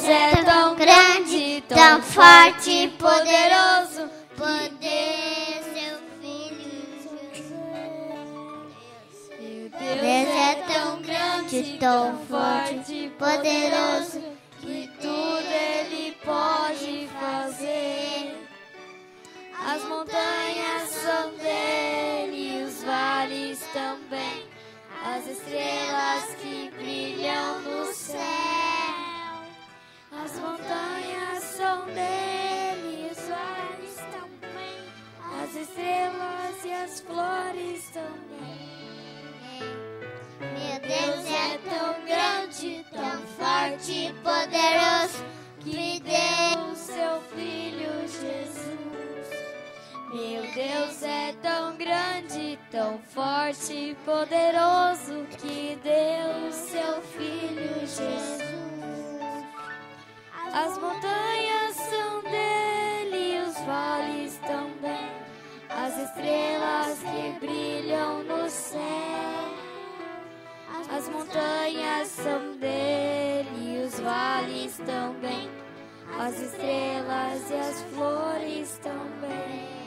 Deus é tão grande, tão forte e poderoso, que deu seu Filho Jesus. Deus é tão grande, tão forte e poderoso, que tudo Ele pode fazer. As montanhas são dele e os vales também, as estrelas que brilham no céu. As montanhas são dele e os vales também, as estrelas e as flores também. Meu Deus é tão grande, tão forte e poderoso, que deu o seu Filho Jesus. Meu Deus é tão grande, tão forte e poderoso, que deu o seu Filho Jesus. As montanhas são dele e os vales também, as estrelas que brilham no céu. As montanhas são dele e os vales também, as estrelas e as flores também.